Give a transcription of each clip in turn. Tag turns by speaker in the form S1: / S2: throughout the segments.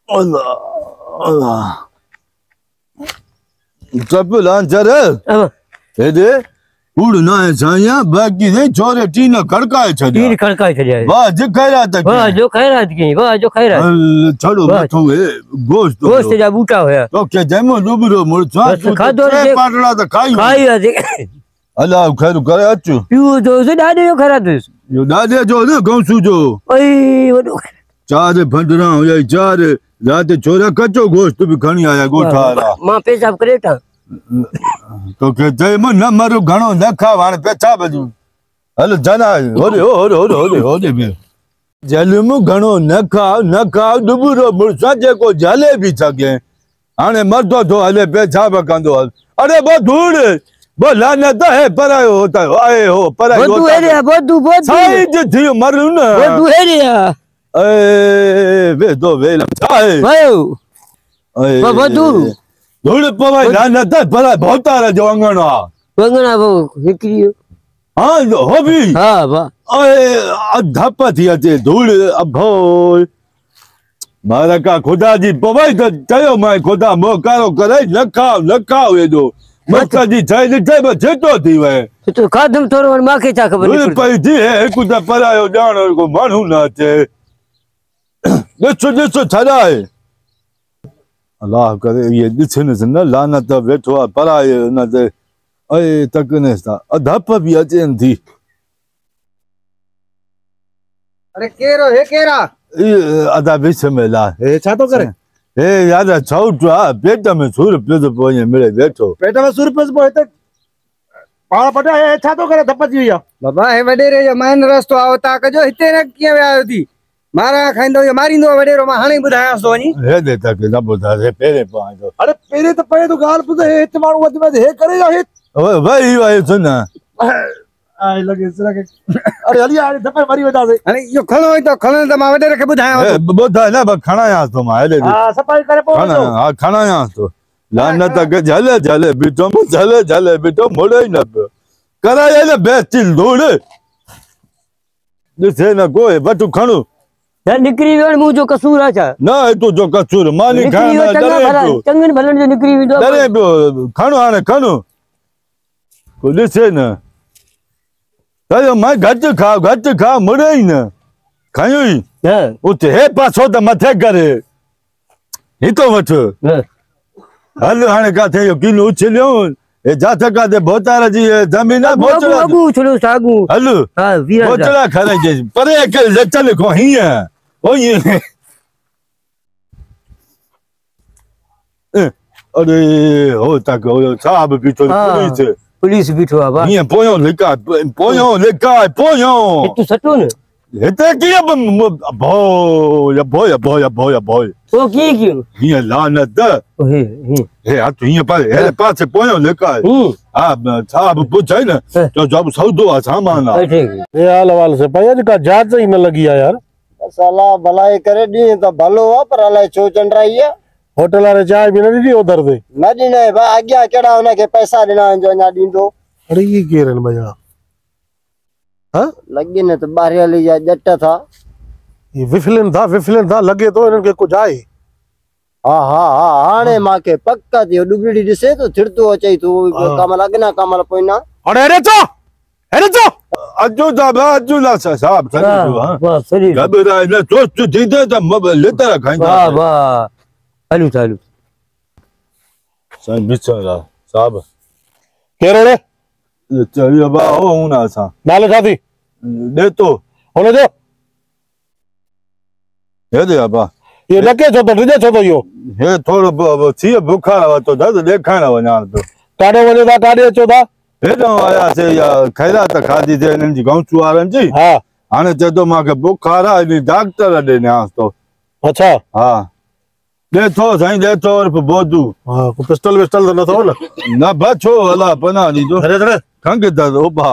S1: Allah, Allah. Couple answer. Ede, who na sanya baki de chore tina खड़का है छजा.
S2: तीन खड़का है छजा.
S1: वाह जो खैरात की.
S2: वाह जो खैरात की. वाह जो खैरात.
S1: चलो बैठो ये गोश्त.
S2: गोश्त जा बूटा होया.
S1: तो क्या जमो डुबरो मुर्चा.
S2: खादो रे.
S1: पाटला तो खाई.
S2: खाई है.
S1: अल्लाह खैर करे अच्छो.
S2: पियो जो से दादे जो खैरात.
S1: यो दादे जो ना गौसू जो.
S2: ओए वो
S1: चार फंडरा हो जाए चार रात छोरा कच्चो गोश्त भी खणी आया गोठारा
S2: मां पेशाब करेटा
S1: तो कहते मन न मरो घणो न खा वाण पेछा बजू हल जना ओरे बे जलम घणो न खा दुबरो मुर्सा जेको जले भी सके हाने मरदो तो हले पेछा बकंदो अरे बो धूड़ वो लानत है परायो होता है आए हो परायो
S2: होता है बदू
S1: सही जे थी मरू ना
S2: बदू है रे
S1: वे दो वेलम चाहे
S2: वायो बदू
S1: धूड़ पवाई लानत है परा बहुत आ जो अंगना
S2: वो निकलियो
S1: हां हो भी
S2: हां बा
S1: धप थी अचे धूड़ अभो मारा का खुदा जी पवाई तो चयो मैं खुदा मोकारो करे न खाओ ये दो मक्का जी चाय लिखे बस जेतो थी वे
S2: तो खादम थोरो माखे चा खबर
S1: पई थी है कुछ परायो जान को मानू ना चे देखो छड़ा है अल्लाह करे ये दिछने से न लानत बैठो परायो न ते ए तकने सा अधप भी अचेन थी
S3: अरे केरो हे केरा
S1: ये अदा बिस्मिल्लाह
S3: हे छा तो करे
S1: ए यार छौटा पेट में सूर पे तो पोए मिले बैठो
S3: पेट में सूर पे पोए तो पाड़ पटा हे छा तो करे धपत हुई बाबा हे वडेरे जो माइन रस्तो आवता कजो हिते न किया आयो थी मारा खाइंदो यो मारिंदो वडेरो मा हाणे बुधाया सो नी
S1: हे दे तक न बुधा रे पेरे पाए तो
S3: अरे पेरे तो पए तो गाल पुदे हे इते मारू वद में हे करे जा हे
S1: भाई सुन
S3: आए लगे सरा के अरे हली आ धपे मरी वदा से अरे यो खणो तो खणो तो मा वडेरे के बुधाया
S1: बुधा ना खणा या तो मा ले
S3: हां सफाई करे पो
S1: हां खणा या तो लानत के जले बिटो मोड़े न कराया ना बेस्टिल धूड़ दिसे ना कोई बटू खणो
S2: यार निकरी वे मु जो कसूर आचा
S1: ना तो जो कसूर मानी खाना डरे
S2: चंगन भलन जो निकरी वे
S1: डरे खणो हाने खणो को दिसे ना तो मैं घट खा मुड़े ही ना खायो ही
S2: हां
S1: उते हे पाछो त मथे करे ही तो वठ हल हाने का थे यो किलो उछलियो ए जात का दे बोतारा जी जमीन बोचला
S2: अगू छलो सागू
S1: हल
S2: हां वीरा
S1: बोचला खरे जे परे के लचल को ही है ओ ये अरे हो तक हो साहब भी तो
S2: पुलिस बिठो आबा
S1: ये पोयो लेका
S2: तू सटो ने
S1: हेते की बोय
S2: तो की क्यों
S1: ये लानत हे आ तू ये पर हे पास पोयो लेका हां साहब पूछे ना तो जब सौदो सामान
S3: ये हाल वाल से पया का जांच ही न लगी यार साला भलाई करे दी तो भलो हो पर अलाई छो चंडराई है होटल रे चाय भी न दी उधर दे न दी ने बा आज्ञा केड़ा उना के पैसा देना जो ना दींदो अरे ये केरन भैया हां लगे ने तो बाहर ले जा जट्ट था ये विफलन था लगे तो इनन के कुछ आए हां आने मां के पक्का दियो डुबड़ी दिसे तो थिरतो अचई तो काम लगना काम पोइना अरे तो
S1: अजो ना साहब हां
S2: वाह सही
S1: घबरा न तो दीदे त लेता खाइंदा
S2: वाह चालू
S1: सन बिचरा साहब
S3: केरो रे
S1: चलिए बा हो ना सा
S3: नाले साथी
S1: दे तो
S3: होने दो
S1: हे दे बा
S3: ये लके छो तो रिजे छो तो यो
S1: हे थोड़ो छी बुखार हो तो दर्द देखाणा वना तो
S3: काडे वने दा काडे छो दा
S1: हे तो आया से या खैरात खादी दे इन जी गांव चुआरन जी
S3: हां
S1: हाने चदो मा के बुखार आ नी डॉक्टर दे ने आस तो
S3: अच्छा
S1: हां दे तो साईं दे तो और बोदू
S3: हां को पिस्टल तो न तो
S1: ना बचो अला पना नी तो
S3: अरे
S1: खंग दा ओ बा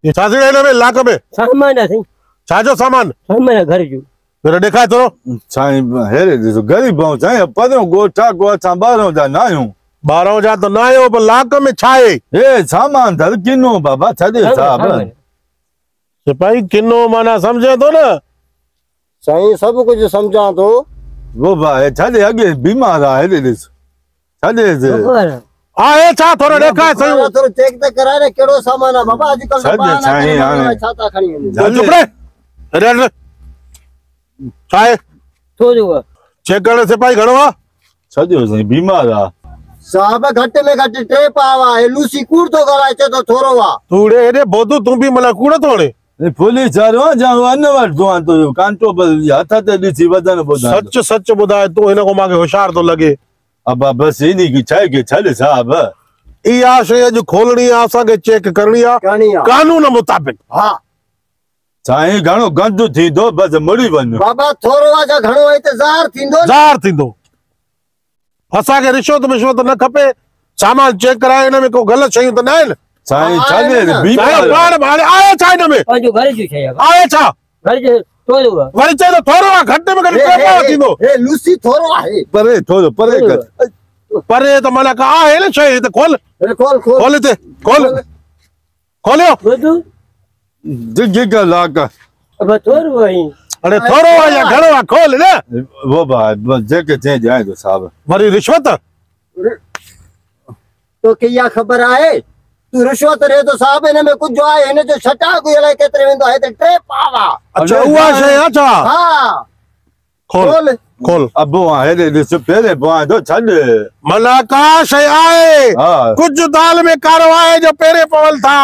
S3: ये साथी ने में लाक में
S2: सामान है
S3: छाजो सामान
S2: घर जो
S3: मेरा देखा तो
S1: साईं हेरे जो गरीब हो साईं पदो गोठा गोठा बारो जा नायो
S3: 12 जा तो ना आयो पर लाक में छाए
S1: ए सामान धर किनो बाबा छदे साहब
S3: सिपाही किनो माना समझे तो ना साईं सब कुछ समझा तो
S1: वो भाई छादे अगे बीमार आहे रे छादे
S2: खबर
S3: आए छा थोरो ॾेखाए सही थोरो चेक त कराए रे केड़ो सामान आहे बाबा अॼुकल्ह
S1: छादे साईं हाणे
S3: छाता खणी वञे
S1: चुप
S3: रे छा आहे
S2: छो जो
S3: चेक करण सिपाही घणो आहे
S1: छादे साईं बीमार आहे
S3: साहब घट में घट 3 पावा है लूसी कूड़ तो गलाए चे तो थोरो वा तूड़े रे बोधू तू भी मला कूड़ तोड़े
S1: पुलिस वारो जा अनवर तो तो कांटो पर हथ ते दिसी वदन बुधा
S3: सच सच बुधाए तू इन को माके होशियार तो लगे
S1: अब बस इनी की छाए के छले साहब
S3: इया शय जो खोलनी आ असा के चेक करनी आ कानून मुताबिक हां
S1: साईं घणो गंद थी दो बस मड़ी वन
S3: बाबा थोरो वा जा घणो है ते जार थींदो असा के रिश्वत न खपे सामान चेक कराए इन में को गलत शय तो ना है
S1: साईं छले बीमार
S3: बाण भाले आए छा इन में
S2: पंहिंजो घर जो छे
S3: आए छा
S2: घर जो छो जो
S3: वरी चे तो थोरो आ घट में घट पेपा थींदो ए लूसी थोरो आहे
S1: परे थोड़ो परे कर
S3: परे तो मला का आहे न शय ते खोल खोल ते खोल खोलियो
S2: बुधू
S1: जिग का लाका
S2: अब थोरो वही
S3: अरे थोरो आ या घणो आ खोल ने
S1: वो भाई बस जेके चे जाए तो साहब
S3: वरी रिश्वत तो किया खबर आए तू रिश्वत रे तो साहब इन में कुछ जो आहे इन जो छटा को अलाए केतरे वेंदो आहे ते 3 पावा अच्छा हुआ शय अच्छा हां खोल खोल
S1: अब आहे रे से पहले बुआ दो छड
S3: मला का शय आए कुछ दाल में कारवा है जो पेरे पवल था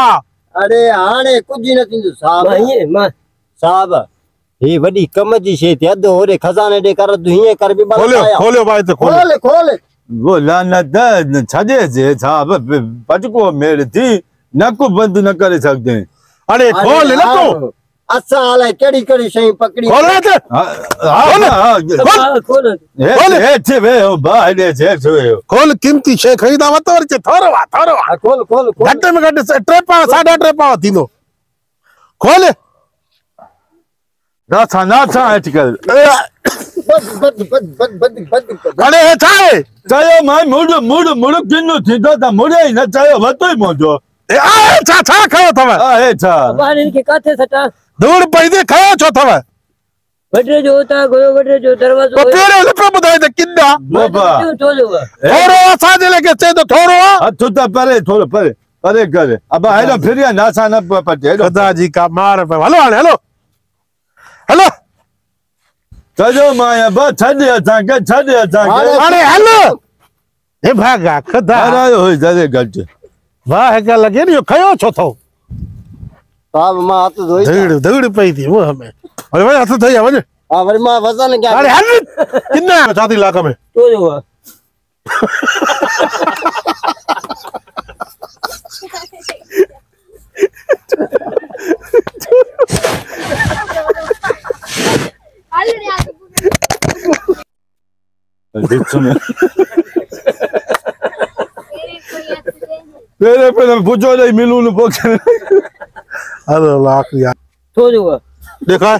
S3: अरे हाणे कुछ न थींदो साहब साहब ही वडी कम जी शे ते अध ओरे खजाने दे कर तू हिए कर भी खोलियो भाई ते खोल खोल
S1: वो लानत छजे जे साहब पटको मेल थी नक बंद न करे सकते
S3: अरे खोल न तू अच्छा हाले केड़ी केड़ी शय पकड़ी खोल रे
S2: खोल खोल
S1: ए छे वे भाई दे छे छे
S3: खोल कीमती शय खरीदा मत और थोरो आ खोल खोल घट में घट 3 पाव 3.5 पाव थींदो खोल
S1: ना था आजकल
S3: अरे छाए
S1: चायो माय मुड़ किन्नु थींदो त मुड़े ही न चायो वतो ही मोजो
S3: ए आ छा खयो थव
S1: ए छा
S2: बाहर के काथे सटा
S3: दूर पई दे खयो छो थव
S2: बटरे जो होता गोयो बटरे जो दरवाजो
S3: तो पेरे लपे बुधाए त किन्ना
S1: बाबा
S2: छो जो
S3: थोरो असा जे लेके चे तो थोरो
S1: हथ त परे थोड़ो परे परे करे अब हेलो फिर या नासा न पटे
S3: खुदा जी का मार पे हेलो हेलो हेलो
S1: चलो माया बस छड़े
S3: अरे हेलो ए भागा खुदा
S1: अरे होई जरे गट
S3: वाह का लगे न खयो छो थो साहब मां हाथ धोई दगड़ पई थी वो हमें अरे भाई हाथ धोई वने हां वरी मां वजन क्या अरे हल किन्ना छाती इलाका में
S2: छो जो
S1: पेरे पे पूछो नहीं मिलू न पोछ
S3: अरे लाख यार
S2: छो जो
S3: देखा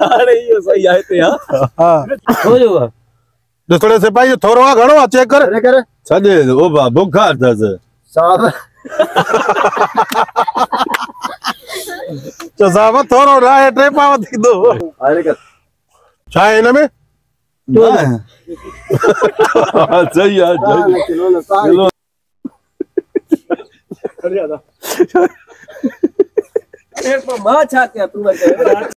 S2: अरे ये सही आए थे हां छो जो
S3: थोड़े से भाई थोरो आ घणो चेक कर
S1: छदे ओ बा बुखार था
S3: साहब तो साहब थोरो राय 3 पाव थी दो अरे कर छा इन में
S1: सही है किलो
S2: अरे मां छा क्या तू